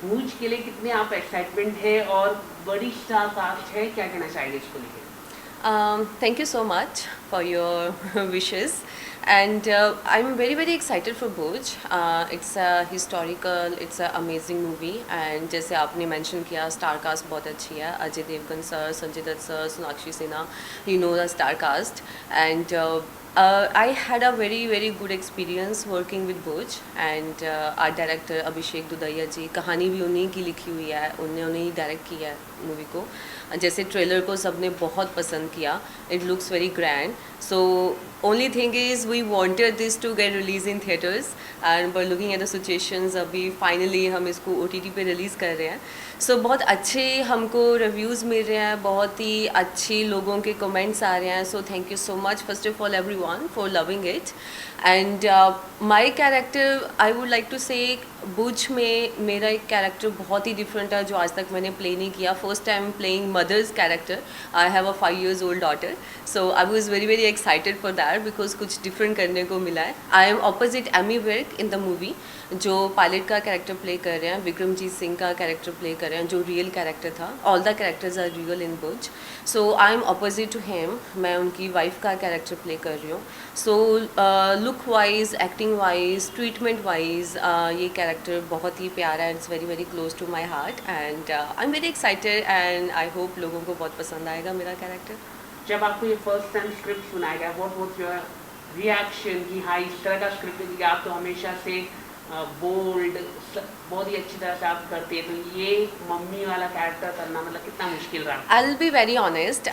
भूज के लिए कितने आप एक्साइटमेंट है और बड़ी स्टार कास्ट है, क्या कहना चाहेंगे इसको लेकर? Thank you so much for your wishes, and I'm very excited for Bhuj. It's a historical, it's a amazing movie, and जैसे आपने mention किया star cast बहुत अच्छी है, Ajay Devgan sir, Sanjay Dutt sir, Sonakshi Sinha, you know the star cast, and I had a very good experience working with Bhuj, and our director अभिषेक दुदैया जी, कहानी भी उन्हीं की लिखी हुई है, उन्होंने ही डायरेक्ट किया है मूवी को. जैसे ट्रेलर को सबने बहुत पसंद किया. It looks very grand. So only thing is we wanted this to get release in theatres, and but looking at the situations अभी फाइनली हम इसको OTT पे रिलीज़ कर रहे हैं. सो बहुत अच्छे हमको रिव्यूज़ मिल रहे हैं, बहुत ही अच्छी लोगों के कमेंट्स आ रहे हैं. So thank you so much first of all everyone for loving it. And my character, I would like to say Bhuj में मेरा एक कैरेक्टर बहुत ही डिफरेंट है जो आज तक मैंने प्ले नहीं किया. First time playing mother's character. I have a 5 years old daughter, so I was very excited for that because कुछ डिफरेंट करने को मिला है. I am opposite Ammy Virk in the movie, जो पायलट का कैरेक्टर प्ले कर रहे हैं. विक्रमजीत सिंह का कैरेक्टर प्ले कर रहे हैं जो रियल कैरेक्टर था. All the characters are real in Bhuj. So I am opposite to him. मैं उनकी वाइफ का कैरेक्टर प्ले कर रही हूँ. So look wise, acting wise, treatment wise ये कैरेक्टर बहुत ही प्यारा है. It's very close to my heart, and I am very excited, and I hope लोगों को बहुत पसंद आएगा मेरा कैरेक्टर. जब आपको ये फर्स्ट टाइम स्क्रिप्ट सुनाया गया, व्हाट वाज योर रिएक्शन कि हाँ इस तरह का स्क्रिप्ट है कि आप तो हमेशा से बोल्ड बहुत ही अच्छी तरह से आप करते हैं, तो ये मम्मी वाला कैरेक्टर करना मतलब कितना मुश्किल रहा? आई will be very honest.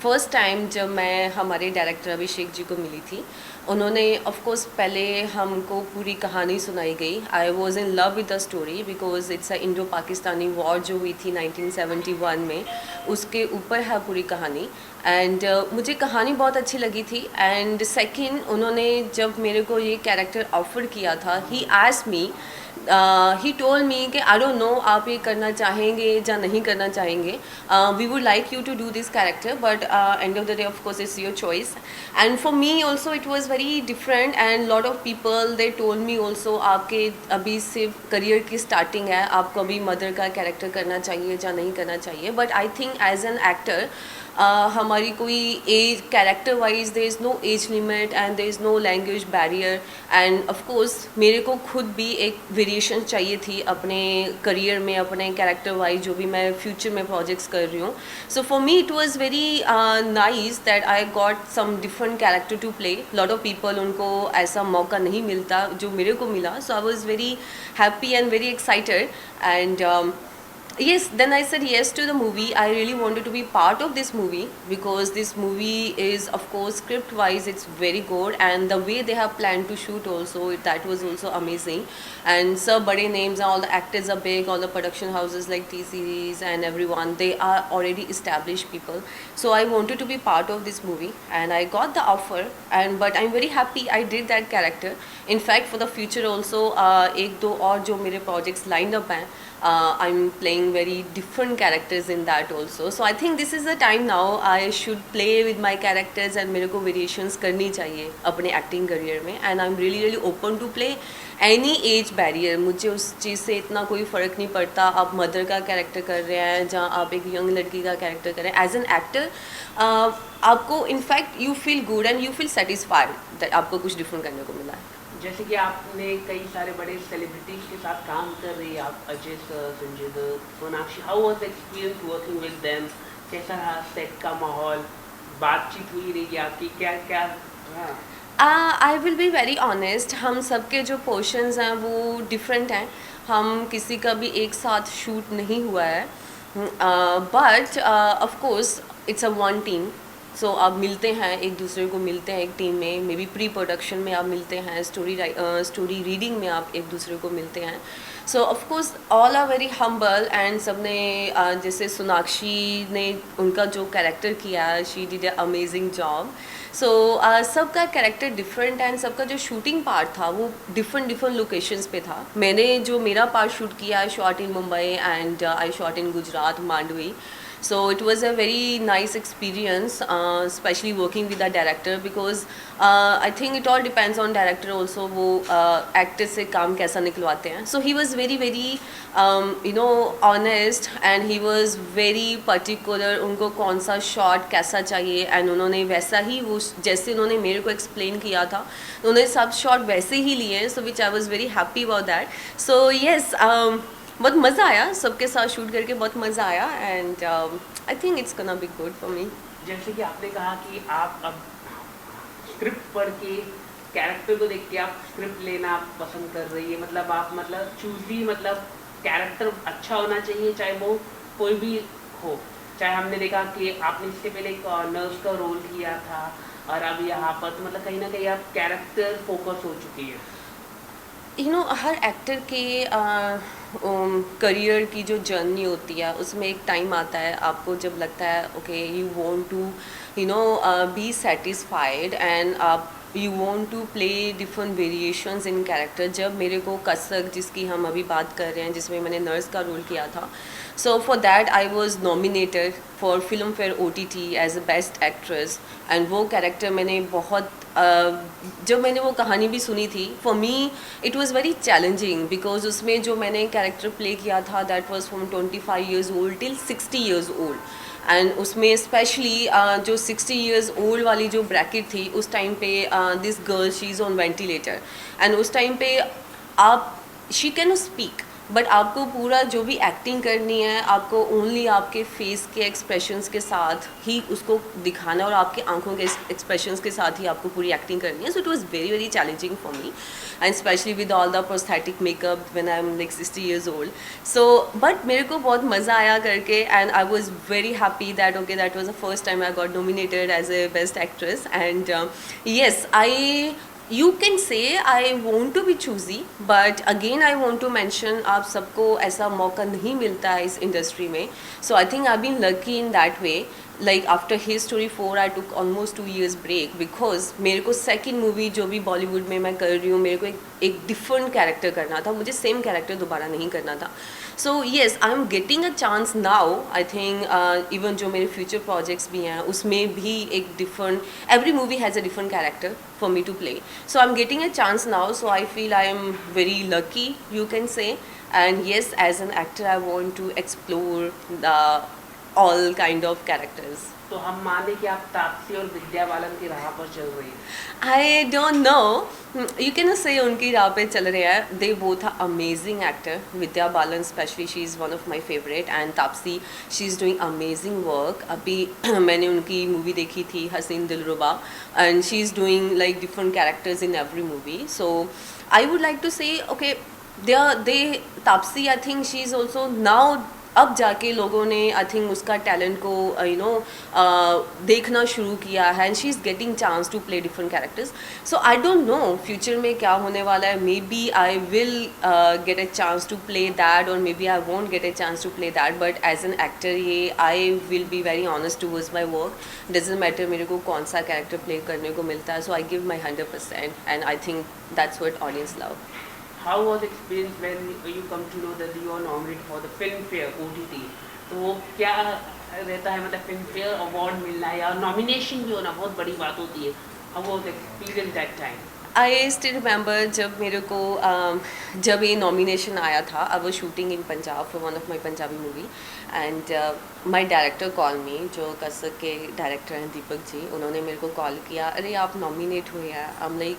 First time जब मैं हमारे डायरेक्टर अभिषेक जी को मिली थी, उन्होंने ऑफ कोर्स पहले हमको पूरी कहानी सुनाई गई. I was in love with the story because it's a Indo Pakistani war जो हुई थी 1971 में, उसके ऊपर है पूरी कहानी. एंड मुझे कहानी बहुत अच्छी लगी थी. एंड सेकेंड, उन्होंने जब मेरे को ये कैरेक्टर ऑफर किया था, he asked me, he told me कि आई डोंट नो आप ये करना चाहेंगे या नहीं करना चाहेंगे. We would like you to do this character, but end of the day of course it's your choice. And for me also it was very different, and lot of people they told me also आपके अभी सिर्फ career की starting है, आपको अभी mother का character करना चाहिए या नहीं करना चाहिए. But I think as an actor हमारी कोई age, character wise there is no age limit and there is no language barrier. And of course मेरे को खुद भी एक वेरिएशन चाहिए थी अपने करियर में, अपने कैरेक्टर वाइज जो भी मैं फ्यूचर में प्रोजेक्ट्स कर रही हूँ. So for me it was very nice that I got some different character to play. Lot of people, उनको ऐसा मौका नहीं मिलता जो मेरे को मिला. So I was very happy and very excited. And yes, then I said yes to the movie. I really wanted to be part of this movie because this movie is, of course, script wise it's very good, and the way they have planned to shoot also, that was also amazing. And so bade names and all the actors are big, all the production houses like T Series and everyone, they are already established people. So I wanted to be part of this movie, and I got the offer, and but I'm very happy I did that character. In fact, for the future also एक दो और जो मेरे projects lined up हैं, I'm playing very different characters in that also. So I think this is the time now I should play with my characters, and मेरे को variations करनी चाहिए अपने acting career में. And I'm really open to play any age barrier. मुझे उस चीज़ से इतना कोई फ़र्क नहीं पड़ता आप मदर का कैरेक्टर कर रहे हैं जहाँ आप एक यंग लड़की का कैरेक्टर कर रहे हैं. एज एन एक्टर आपको in fact you feel good and you feel satisfied that आपको कुछ डिफरेंट करने को मिला है. जैसे कि आपने कई सारे बड़े सेलिब्रिटीज के साथ काम कर रही है, आप Ajay sir, Sanjay Dutt, Sonakshi, how was experience working with them? कैसा रहा सेट का माहौल? बातचीत हुई रही आपकी? क्या क्या आई विल बी वेरी ऑनेस्ट, हम सबके जो पोर्शंस हैं वो डिफरेंट हैं. हम किसी का भी एक साथ शूट नहीं हुआ है, but of course it's a one team. So आप मिलते हैं, एक दूसरे को मिलते हैं एक टीम में, मे बी प्री प्रोडक्शन में आप मिलते हैं, स्टोरी रीडिंग में आप एक दूसरे को मिलते हैं. So of course all are very humble, and सबने जैसे सोनाक्षी ने उनका जो कैरेक्टर किया, she did a amazing job. So सबका कैरेक्टर डिफरेंट, एंड सबका जो शूटिंग पार्ट था वो डिफरेंट लोकेशंस पे था. मैंने जो मेरा पार्ट शूट किया, I shot in Mumbai and I shot in Gujarat, Mandvi. So it was a very nice experience, especially working with the director, because I think it all depends on director also, वो actor से काम कैसा निकलवाते हैं. So he was very very honest, and he was very particular उनको कौन सा shot कैसा चाहिए, and उन्होंने वैसा ही वो जैसे उन्होंने मेरे को explain किया था उन्होंने सब shot वैसे ही लिए, so which I was very happy about that. So yes, बहुत मज़ा आया सबके साथ शूट करके, बहुत मज़ा आया, and I think it's gonna be good for me. जैसे कि आपने कहा कि आप अब स्क्रिप्ट पढ़ के कैरेक्टर को देख के आप स्क्रिप्ट लेना पसंद कर रही है, मतलब आप चूजी कैरेक्टर अच्छा होना चाहिए चाहे वो कोई भी हो. चाहे हमने देखा कि आपने इससे पहले एक नर्स का रोल किया था और अब यहाँ पर तो कहीं ना कहीं आप कैरेक्टर फोकस हो चुकी है. हर एक्टर के करियर की जो जर्नी होती है उसमें एक टाइम आता है आपको जब लगता है okay you want to be satisfied, and आप you want to play different variations in character. जब मेरे को कसक, जिसकी हम अभी बात कर रहे हैं, जिसमें मैंने नर्स का रोल किया था, so for that I was nominated for Filmfare OTT as a best actress. And वो कैरेक्टर मैंने बहुत जब मैंने वो कहानी भी सुनी थी, for me it was very challenging, because उसमें जो मैंने कैरेक्टर प्ले किया था that was from 25 years old till 60 years old. And उसमें स्पेशली जो 60 years old वाली जो ब्रैकेट थी उस टाइम पे this girl she is on ventilator, and उस टाइम पे आप शी कैन स्पीक, बट आपको पूरा जो भी एक्टिंग करनी है आपको ओनली आपके फेस के एक्सप्रेशंस के साथ ही उसको दिखाना और आपके आंखों के एक्सप्रेशंस के साथ ही आपको पूरी एक्टिंग करनी है. So it was very very challenging for me, and specially with all the prosthetic makeup when I am like 60 years old. So but मेरे को बहुत मज़ा आया करके, and I was very happy that okay that was the first time I got nominated as a best actress. And yes, you can say I want to be choosy, but again I want to mention आप सबको ऐसा मौका नहीं मिलता है इस industry में. So I think I've been lucky in that way. Like after His Story 4 I took almost 2 years break because मेरे को सेकंड मूवी जो भी बॉलीवुड में मैं कर रही हूँ मेरे को एक डिफरेंट कैरेक्टर करना था, मुझे सेम कैरेक्टर दोबारा नहीं करना था. So yes, I am getting a chance now. I think even जो मेरे फ्यूचर प्रोजेक्ट्स भी हैं उसमें भी एक different, every movie has a different character for me to play. So I'm getting a chance now, so I feel I am very lucky, you can say. And yes, as an actor I want to explore the all kind of characters. तो हम माने कि आप तापसी और विद्या बालन की राह पर चल रही हैं. I don't know. You can say उनकी राह पे चल रहे हैं. They both are amazing actor. Vidya Balan especially, she is one of my favorite, and Taapsee, she is doing amazing work. अभी मैंने उनकी मूवी देखी थी हसीन दिलरुबा, and she is doing like different characters in every movie. So I would like to say okay, Taapsee, I think she is also now अब जाके लोगों ने आई थिंक उसका टैलेंट को देखना शुरू किया है, and she is getting chance to play different characters. So I don't know future में क्या होने वाला है. Maybe I will get a chance to play that, और maybe I won't get a chance to play that, but as an actor ये I will be very honest towards my work. Doesn't matter मेरे को कौन सा character play करने को मिलता है. So I give my 100%, and I think that's what audience love. How was the experience when you come to know that you are nominated for the Filmfare OTT? तो वो क्या रहता है, फिल्म फेयर अवार्ड मिलना या nomination भी होना बहुत बड़ी बात होती है. How was the experience that time? I still remember जब मेरे को जब ये नॉमिनेशन आया था, I was shooting in Punjab for one of my Punjabi movie, and my director call मी, जो कसक के डायरेक्टर हैं दीपक जी, उन्होंने मेरे को कॉल किया, अरे आप नॉमिनेट हुए हैं. I am like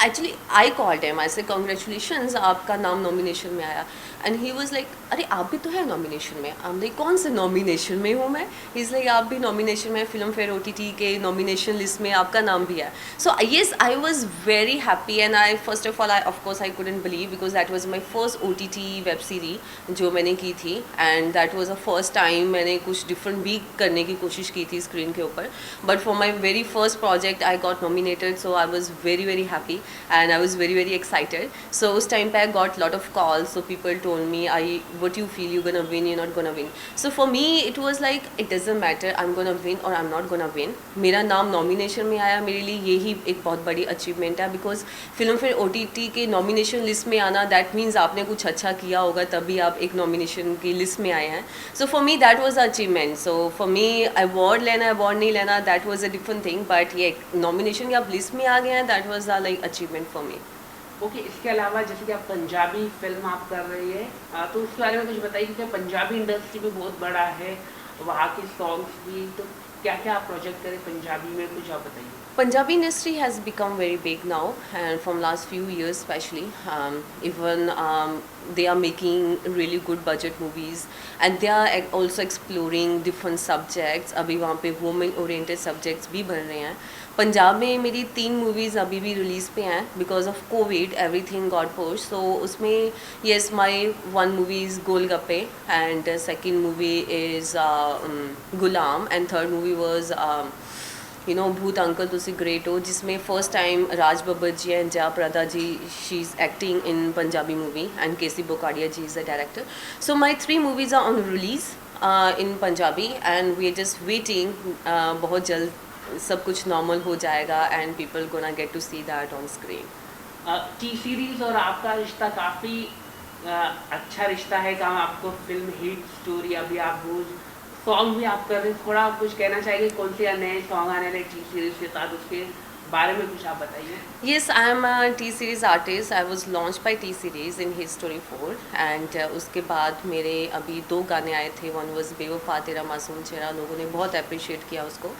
actually I called him, I say congratulations, आपका नाम नॉमिनेशन में आया. एंड ही वाज लाइक अरे आप भी तो है नॉमिनेशन में. आई एम लाइक कौन से नॉमिनेशन में हूँ मैं. ही इज़ लाइक आप भी नॉमिनेशन में, फिल्म फेयर OTT के नॉमिनेशन लिस्ट में आपका नाम भी है. So yes, I was very happy, and I first of all of course I couldn't believe, because that was my first OTT web series जो मैंने की थी, and that was a first time मैंने कुछ डिफरेंट भी करने की कोशिश की थी स्क्रीन के ऊपर. But for my very first project I got nominated, so I was very very happy. and I was very very excited. So उस time पे I got lot of calls, so people told me, what you feel, you're gonna win, you're not gonna win. So for me it was like it doesn't matter, I'm gonna win or I'm not gonna win. मेरा नाम nomination में आया, मेरे लिए यही एक बहुत बड़ी achievement है, because फिल्म फेयर OTT के nomination list में आना, that means आपने कुछ अच्छा किया होगा तभी आप एक nomination की list में आए हैं. So for me that was an achievement. So for me award लेना award नहीं लेना, that was a different thing, but ये nomination के आप list में आ गए हैं, that was a like achievement for me. Okay, इसके अलावा जैसे कि आप पंजाबी फिल्म आप कर रही है, तो उसके बारे में कुछ बताइए, क्योंकि पंजाबी इंडस्ट्री भी बहुत बड़ा है, वहाँ के सॉन्ग्स भी, तो क्या क्या आप प्रोजेक्ट करें पंजाबी में, कुछ आप बताइए. Punjabi industry has become very big now, and from last few years especially, even they are making really good budget movies, and they are also exploring different subjects. अभी वहाँ पे women oriented subjects भी बन रहे हैं. पंजाब में मेरी 3 movies अभी भी रिलीज़ पे हैं, because of Covid everything got post. So उसमें yes my 1 movie is Golgappe, and second movie is Gulaam, and third movie was Bhoot uncle Tussi great Ho, जिसमें first time Raj Babbar ji and Jaya Prada ji, she is acting in Punjabi movie, and KC Bokadia ji is the director. So my 3 movies are on release in Punjabi, and we are just waiting. बहुत जल्द सब कुछ normal हो जाएगा, and people gonna get to see that on screen. T series और आपका रिश्ता काफ़ी अच्छा रिश्ता है, कहाँ आपको फिल्म हिट स्टोरी, अभी आप रोज सॉन्ग भी आप कर रहे हैं, थोड़ा आप कुछ कहना चाहिए, कौन से नए सॉन्ग आने वाले टी सीरीज के साथ, उसके बारे में कुछ आप बताइए. Yes, I am a T-series artist. I was launched by T-series in His Story 4, and उसके बाद मेरे अभी 2 गाने आए थे. One was बेवफा तेरा मासूम चेहरा, लोगों ने बहुत अप्रिशिएट किया उसको.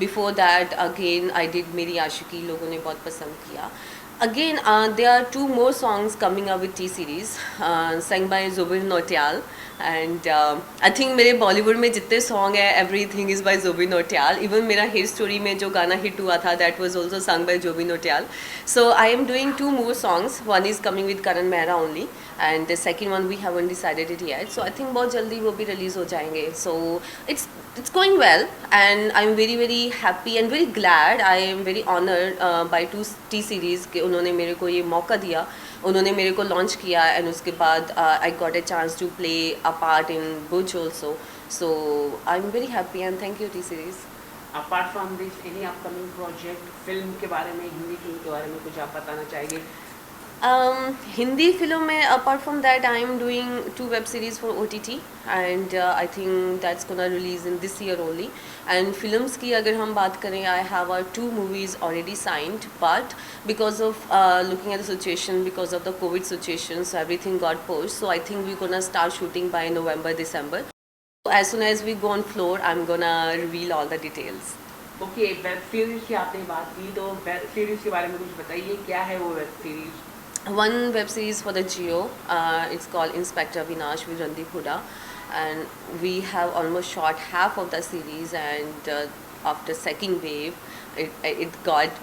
Before that again I did मेरी आशिकी, लोगों ने बहुत पसंद किया. Again, there are 2 more songs coming up with T-series, sang by Zubin Nautiyal, and I think मेरे बॉलीवुड में जितने सॉन्ग है, everything is by Zubin Nautiyal. Even मेरा हिट स्टोरी में जो गाना हिट हुआ था, that was also sung by Zubin Nautiyal. So I am doing 2 more songs. One is coming with Karan Mehra only, and the second one we haven't decided it yet. So I think बहुत जल्दी वो भी release हो जाएंगे. So it's going well, and I'm very very happy and very glad. I am very honored by 2 T-series के उन्होंने मेरे को ये मौका दिया, उन्होंने मेरे को लॉन्च किया, एंड उसके बाद I got a chance to play a part in Bhuj also. So I am very happy, and thank you T-series. Apart from this any upcoming project, film के बारे में, हिंदी फिल्म के बारे में कुछ आप बताना चाहेंगे? हिंदी फिल्म में apart from that I am doing 2 web series for OTT, and I think that's gonna release in this year only. And films की अगर हम बात करें, I have 2 movies already signed, but because of looking at the situation, because of the covid situation, so everything got post. So I think we gonna start shooting by November December. As soon as we go on floor, I'm gonna reveal all the details. Okay, web series की आपने बात की, तो web series के बारे में कुछ बताइए, क्या है वो web series? One web series for the Geo. It's called Inspector Avinash with Randeep Huda, and we have almost shot half of the series, and after second wave, it got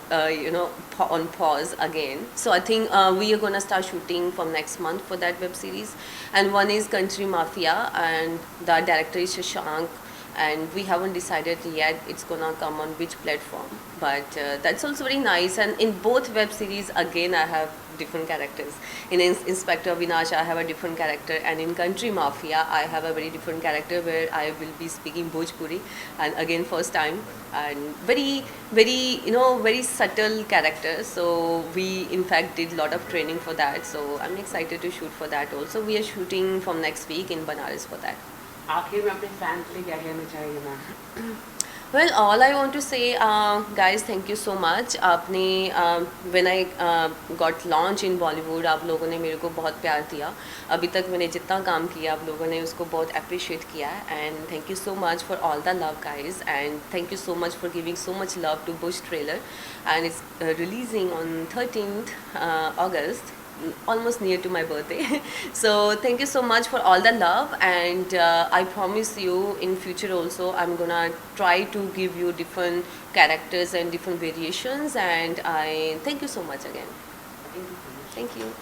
on pause again. So I think we are gonna start shooting from next month for that web series, and one is Country Mafia, and the director is Shashank, and we haven't decided yet it's gonna come on which platform, but that's also very nice. And in both web series again I have different characters. In Inspector Avinash I have a different character, and in Country Mafia I have a very different character where I will be speaking Bhojpuri, and again first time, and very very very subtle character. So we in fact did lot of training for that, so I'm excited to shoot for that also. We are shooting from next week in Banaras for that. आखिर में अपने fans से क्या कहना चाहेंगे ma'am? Well, all I want to say, guys, thank you so much. आपने when I got launched in Bollywood, आप लोगों ने मेरे को बहुत प्यार दिया. अभी तक मैंने जितना काम किया, आप लोगों ने उसको बहुत अप्रिशिएट किया, and thank you so much for all the love, guys, and thank you so much for giving so much love to Bush trailer, and it's releasing on 13th August. Almost near to my birthday. So thank you so much for all the love, and I promise you in future also I'm gonna try to give you different characters and different variations, and I thank you so much again. Thank you so much. Thank you.